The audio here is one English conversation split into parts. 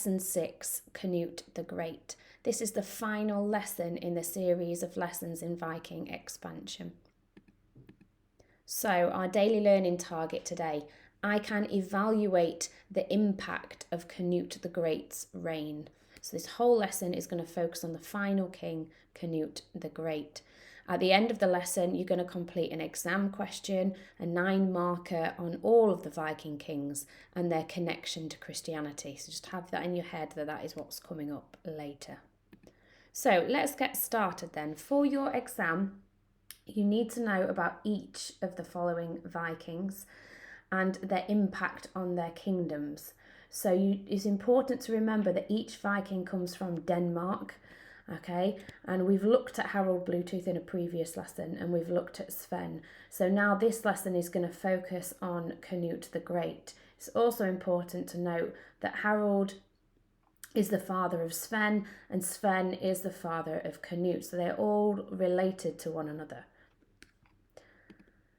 Lesson 6, Cnut the Great. This is the final lesson in the series of lessons in Viking expansion. So our daily learning target today, I can evaluate the impact of Cnut the Great's reign. So this whole lesson is going to focus on the final king, Cnut the Great. At the end of the lesson, you're going to complete an exam question, a 9-marker on all of the Viking kings and their connection to Christianity. So just have that in your head that is what's coming up later. So let's get started then. For your exam, you need to know about each of the following Vikings and their impact on their kingdoms. So it's important to remember that each Viking comes from Denmark. Okay, and we've looked at Harold Bluetooth in a previous lesson, and we've looked at Sven. So now this lesson is going to focus on Cnut the Great. It's also important to note that Harold is the father of Sven, and Sven is the father of Cnut. So they're all related to one another.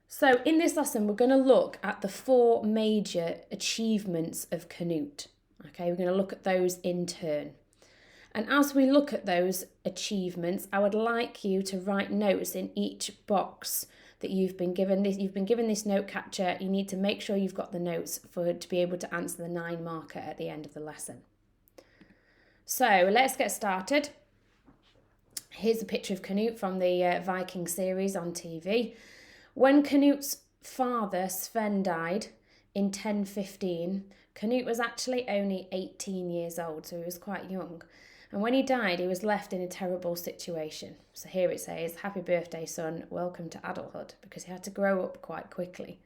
So in this lesson, we're going to look at the 4 major achievements of Cnut. Okay, we're going to look at those in turn. And as we look at those achievements, I would like you to write notes in each box that you've been given. You've been given this note catcher. You need to make sure you've got the notes to be able to answer the 9-marker at the end of the lesson. So let's get started. Here's a picture of Cnut from the Viking series on TV. When Cnut's father Sven died in 1015, Cnut was actually only 18 years old, so he was quite young. And when he died, he was left in a terrible situation. So here it says, "Happy birthday, son, welcome to adulthood," because he had to grow up quite quickly.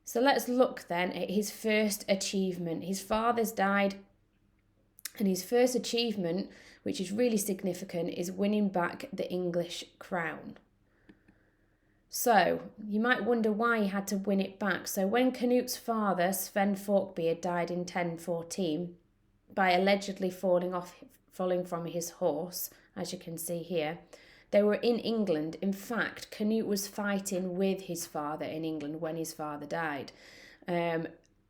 So let's look then at his first achievement. His father's died, and his first achievement, which is really significant, is winning back the English crown. So you might wonder why he had to win it back. So when Cnut's father, Sven Forkbeard, died in 1014, by allegedly falling from his horse, as you can see here, they were in England. In fact, Cnut was fighting with his father in England when his father died.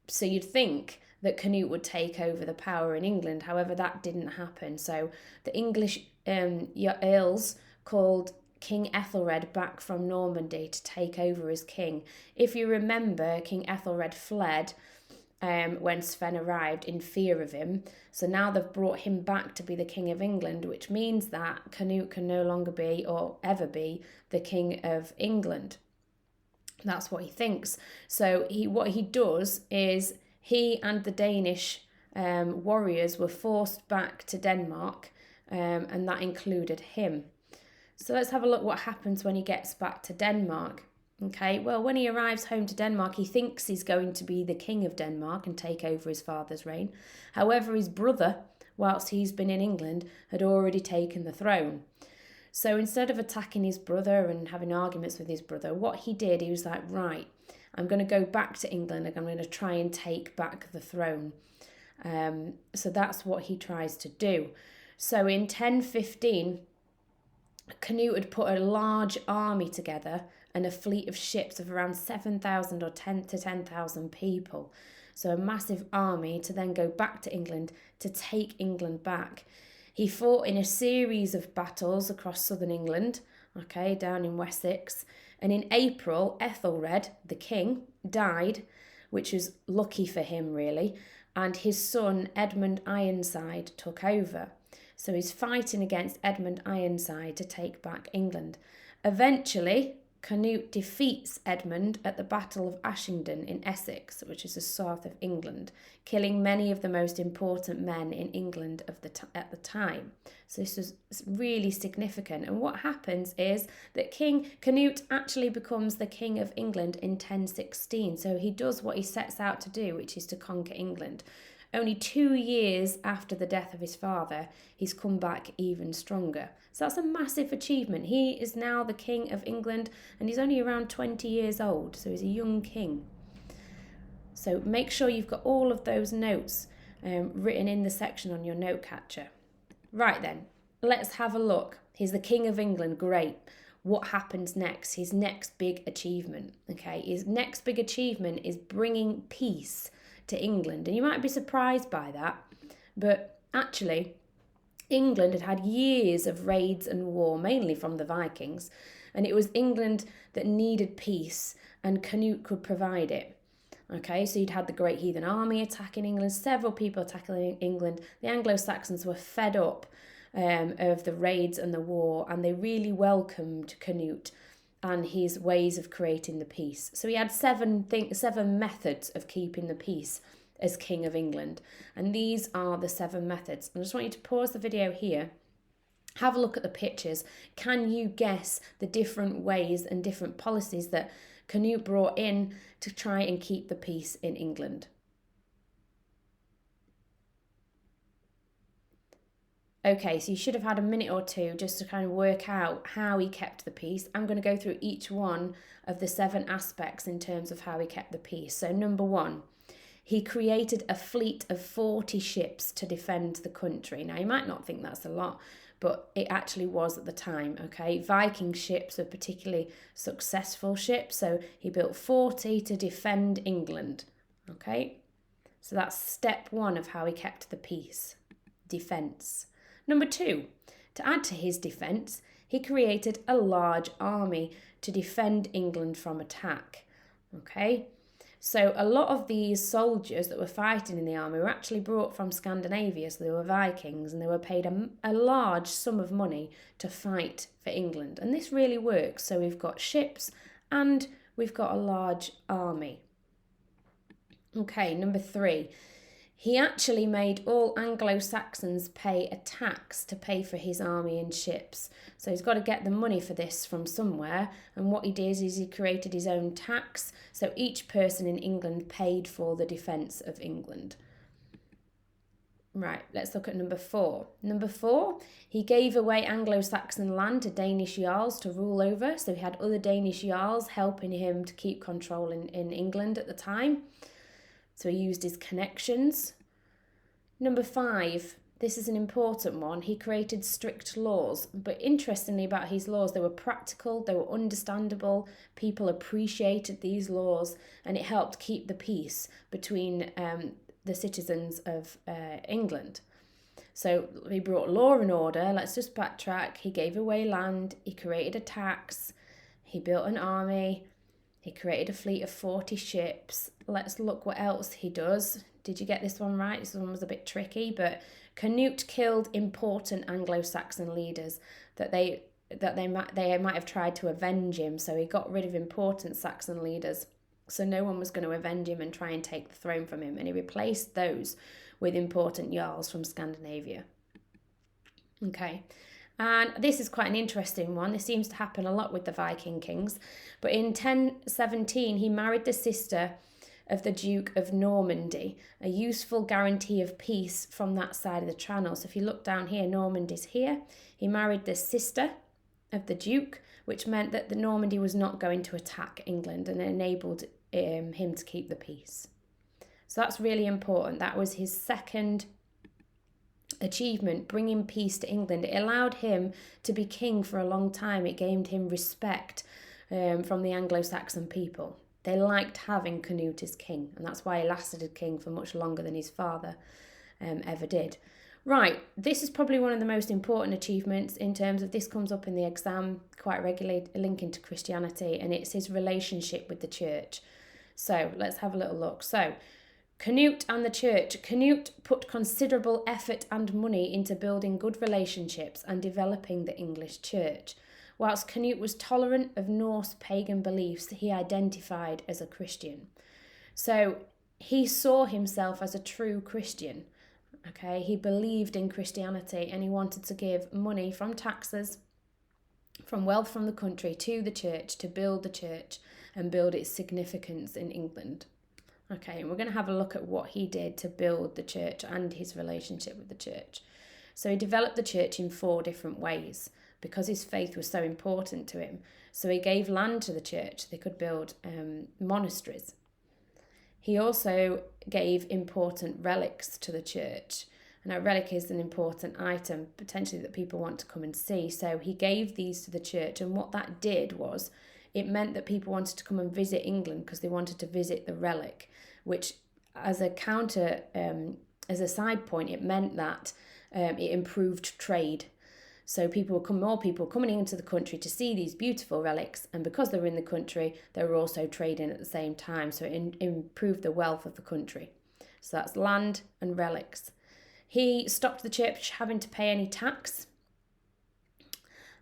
So you'd think that Cnut would take over the power in England. However, that didn't happen. So the English earls called King Ethelred back from Normandy to take over as king. If you remember, King Ethelred fled when Sven arrived in fear of him. So now they've brought him back to be the King of England, which means that Cnut can no longer be or ever be the King of England. That's what he thinks. So what he does is he and the Danish warriors were forced back to Denmark, and that included him. So let's have a look what happens when he gets back to Denmark. Okay, well, when he arrives home to Denmark, he thinks he's going to be the king of Denmark and take over his father's reign. However, his brother, whilst he's been in England, had already taken the throne. So instead of attacking his brother and having arguments with his brother, what he did, he was like, right, I'm going to go back to England and I'm going to try and take back the throne. So that's what he tries to do. So in 1015, Cnut had put a large army together and a fleet of ships of around 7,000 or 10,000 people. So a massive army to then go back to England to take England back. He fought in a series of battles across southern England, okay, down in Wessex. And in April, Ethelred, the king, died, which was lucky for him, really. And his son, Edmund Ironside, took over. So he's fighting against Edmund Ironside to take back England. Eventually, Cnut defeats Edmund at the Battle of Ashington in Essex, which is the south of England, killing many of the most important men in England at the time. So this was really significant. And what happens is that King Cnut actually becomes the King of England in 1016. So he does what he sets out to do, which is to conquer England. Only 2 years after the death of his father, he's come back even stronger. So that's a massive achievement. He is now the King of England, and he's only around 20 years old, so he's a young king. So make sure you've got all of those notes written in the section on your note catcher. Right then, let's have a look. He's the King of England, great. What happens next? His next big achievement, okay? His next big achievement is bringing peace to England. And you might be surprised by that, but actually England had had years of raids and war, mainly from the Vikings, and it was England that needed peace, and Cnut could provide it. Okay, so you'd had the Great Heathen Army attacking England, several people attacking England. The Anglo-Saxons were fed up of the raids and the war, and they really welcomed Cnut and his ways of creating the peace. So he had seven methods of keeping the peace as King of England, and these are the 7 methods. I just want you to pause the video here, have a look at the pictures. Can you guess the different ways and different policies that Cnut brought in to try and keep the peace in England? Okay, so you should have had a minute or two just to kind of work out how he kept the peace. I'm going to go through each one of the 7 aspects in terms of how he kept the peace. So number 1, he created a fleet of 40 ships to defend the country. Now, you might not think that's a lot, but it actually was at the time, okay? Viking ships were particularly successful ships, so he built 40 to defend England, okay? So that's step 1 of how he kept the peace, defence. Number 2, to add to his defence, he created a large army to defend England from attack, okay? So a lot of these soldiers that were fighting in the army were actually brought from Scandinavia, so they were Vikings, and they were paid a large sum of money to fight for England. And this really works. So we've got ships and we've got a large army. Okay, number 3. He actually made all Anglo-Saxons pay a tax to pay for his army and ships. So he's got to get the money for this from somewhere. And what he did is he created his own tax. So each person in England paid for the defence of England. Right, let's look at number 4. Number 4, he gave away Anglo-Saxon land to Danish jarls to rule over. So he had other Danish jarls helping him to keep control in England at the time. So he used his connections. Number 5, this is an important one. He created strict laws. But interestingly about his laws, they were practical, they were understandable. People appreciated these laws, and it helped keep the peace between the citizens of England. So he brought law and order. Let's just backtrack. He gave away land. He created a tax. He built an army. He created a fleet of 40 ships. Let's look what else he does. Did you get this one right? This one was a bit tricky, but Cnut killed important Anglo-Saxon leaders that they might have tried to avenge him. So he got rid of important Saxon leaders. So no one was going to avenge him and try and take the throne from him. And he replaced those with important jarls from Scandinavia. Okay. And this is quite an interesting one. This seems to happen a lot with the Viking kings. But in 1017, he married the sister of the Duke of Normandy, a useful guarantee of peace from that side of the Channel. So if you look down here, Normandy's here. He married the sister of the Duke, which meant that the Normandy was not going to attack England, and it enabled him to keep the peace. So that's really important. That was his second achievement, bringing peace to England. It allowed him to be king for a long time. It gained him respect from the Anglo-Saxon people. They liked having Cnut as king, and that's why he lasted as king for much longer than his father ever did. Right, this is probably one of the most important achievements in terms of, this comes up in the exam quite regularly, linking to Christianity, and it's his relationship with the church. So let's have a little look. So Cnut and the church. Cnut put considerable effort and money into building good relationships and developing the English church. Whilst Cnut was tolerant of Norse pagan beliefs, he identified as a Christian. So he saw himself as a true Christian. Okay, he believed in Christianity, and he wanted to give money from taxes, from wealth from the country to the church to build the church and build its significance in England. Okay, and we're going to have a look at what he did to build the church and his relationship with the church. So he developed the church in 4 different ways because his faith was so important to him. So he gave land to the church. They could build monasteries. He also gave important relics to the church. And a relic is an important item, potentially, that people want to come and see. So he gave these to the church. And what that did was, it meant that people wanted to come and visit England because they wanted to visit the relic, which as a counter, as a side point, it meant that it improved trade. So more people coming into the country to see these beautiful relics, and because they were in the country, they were also trading at the same time. So it improved the wealth of the country. So that's land and relics. He stopped the church having to pay any tax,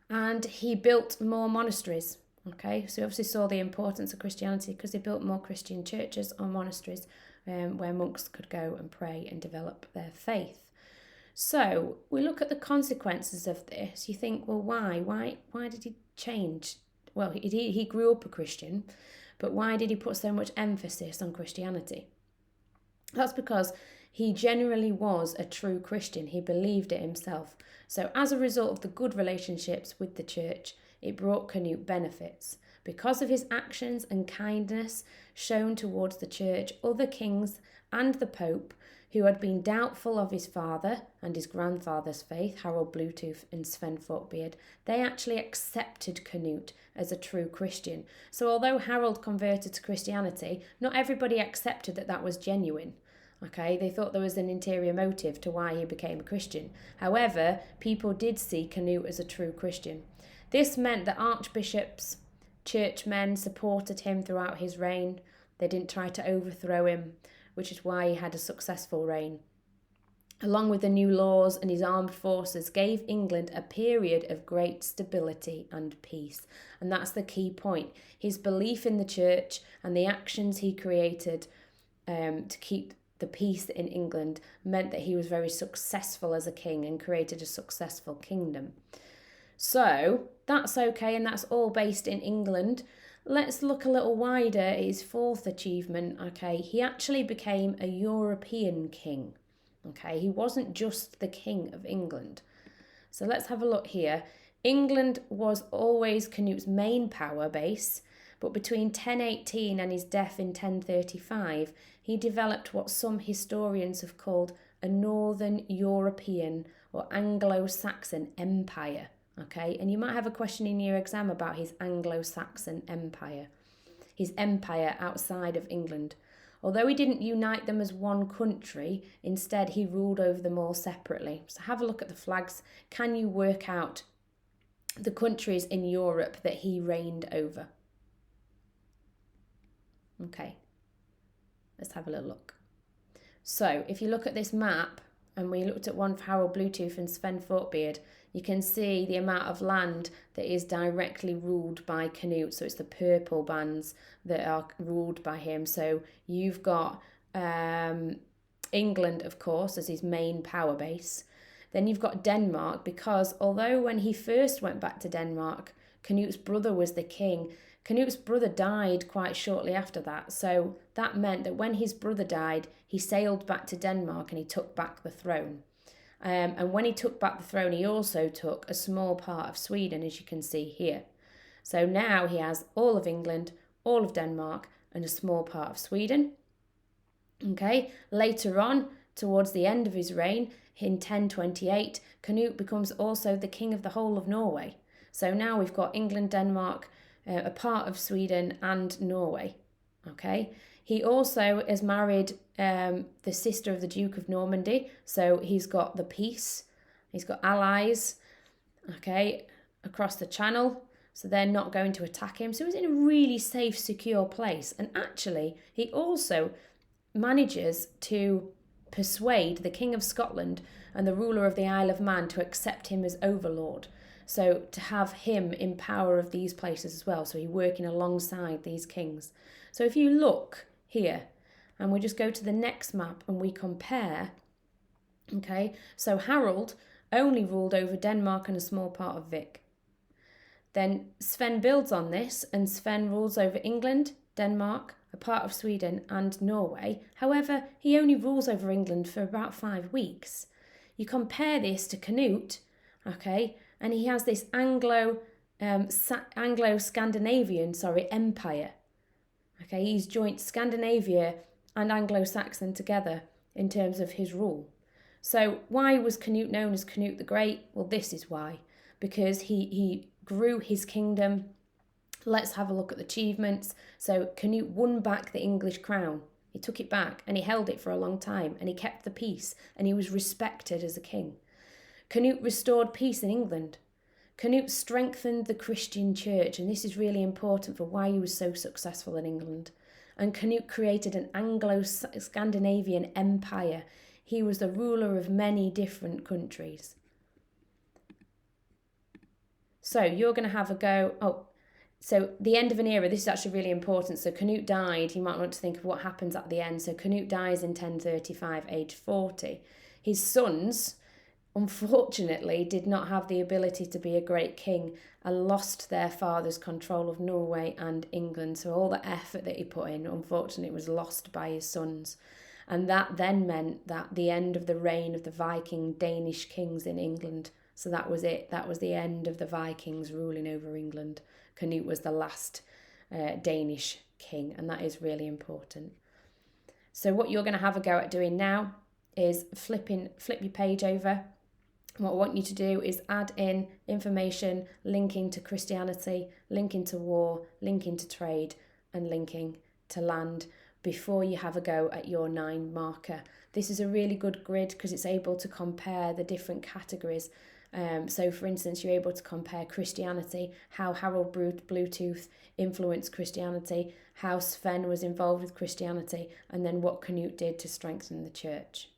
and he built more monasteries. Okay, so he obviously saw the importance of Christianity because he built more Christian churches or monasteries where monks could go and pray and develop their faith. So we look at the consequences of this. You think, well, why? Why did he change? Well, he grew up a Christian, but why did he put so much emphasis on Christianity? That's because he generally was a true Christian. He believed it himself. So as a result of the good relationships with the church, it brought Cnut benefits. Because of his actions and kindness shown towards the church, other kings and the Pope, who had been doubtful of his father and his grandfather's faith, Harold Bluetooth and Sven Forkbeard, they actually accepted Cnut as a true Christian. So although Harold converted to Christianity, not everybody accepted that that was genuine. Okay, they thought there was an interior motive to why he became a Christian. However, people did see Cnut as a true Christian. This meant that archbishops, churchmen supported him throughout his reign. They didn't try to overthrow him, which is why he had a successful reign. Along with the new laws and his armed forces, gave England a period of great stability and peace. And that's the key point. His belief in the church and the actions he created to keep the peace in England meant that he was very successful as a king and created a successful kingdom. So that's okay, and that's all based in England. Let's look a little wider at his fourth achievement. Okay, he actually became a European king. Okay, he wasn't just the king of England. So let's have a look here. England was always Cnut's main power base, but between 1018 and his death in 1035, he developed what some historians have called a Northern European or Anglo-Saxon empire. Okay, and you might have a question in your exam about his Anglo-Saxon empire, his empire outside of England. Although he didn't unite them as one country, instead he ruled over them all separately. So have a look at the flags. Can you work out the countries in Europe that he reigned over? Okay, let's have a little look. So if you look at this map, and we looked at one for Harold Bluetooth and Sven Forkbeard, you can see the amount of land that is directly ruled by Cnut. So it's the purple bands that are ruled by him. So you've got England, of course, as his main power base. Then you've got Denmark, because although when he first went back to Denmark, Cnut's brother was the king, Cnut's brother died quite shortly after that. So that meant that when his brother died, he sailed back to Denmark and he took back the throne. And when he took back the throne, he also took a small part of Sweden, as you can see here. So now he has all of England, all of Denmark, and a small part of Sweden. Okay, later on, towards the end of his reign, in 1028, Cnut becomes also the king of the whole of Norway. So now we've got England, Denmark, a part of Sweden, and Norway. Okay, he also has married the sister of the Duke of Normandy, so he's got the peace, he's got allies, okay, across the channel, so they're not going to attack him. So he's in a really safe, secure place. And actually, he also manages to persuade the King of Scotland and the ruler of the Isle of Man to accept him as overlord. So to have him in power of these places as well. So he's working alongside these kings. So if you look here, and we just go to the next map and we compare, okay, so Harold only ruled over Denmark and a small part of Vic. Then Sven builds on this, and Sven rules over England, Denmark, a part of Sweden, and Norway. However, he only rules over England for about 5 weeks. You compare this to Cnut, okay, and he has this Anglo-Scandinavian, empire. Okay, he's joined Scandinavia and Anglo-Saxon together in terms of his rule. So why was Cnut known as Cnut the Great? Well, this is why. Because he grew his kingdom. Let's have a look at the achievements. So Cnut won back the English crown. He took it back and he held it for a long time and he kept the peace and he was respected as a king. Cnut restored peace in England. Cnut strengthened the Christian church, and this is really important for why he was so successful in England. And Cnut created an Anglo-Scandinavian empire. He was the ruler of many different countries. So you're going to have a go. So the end of an era, this is actually really important. So Cnut died. You might want to think of what happens at the end. So Cnut dies in 1035, age 40. His sons, unfortunately, did not have the ability to be a great king and lost their father's control of Norway and England. So all the effort that he put in, unfortunately, was lost by his sons. And that then meant that the end of the reign of the Viking Danish kings in England. So that was it. That was the end of the Vikings ruling over England. Cnut was the last Danish king, and that is really important. So what you're going to have a go at doing now is flip your page over. What I want you to do is add in information linking to Christianity, linking to war, linking to trade, and linking to land before you have a go at your 9 marker. This is a really good grid because it's able to compare the different categories. So for instance, you're able to compare Christianity, how Harold Bluetooth influenced Christianity, how Sven was involved with Christianity, and then what Cnut did to strengthen the church.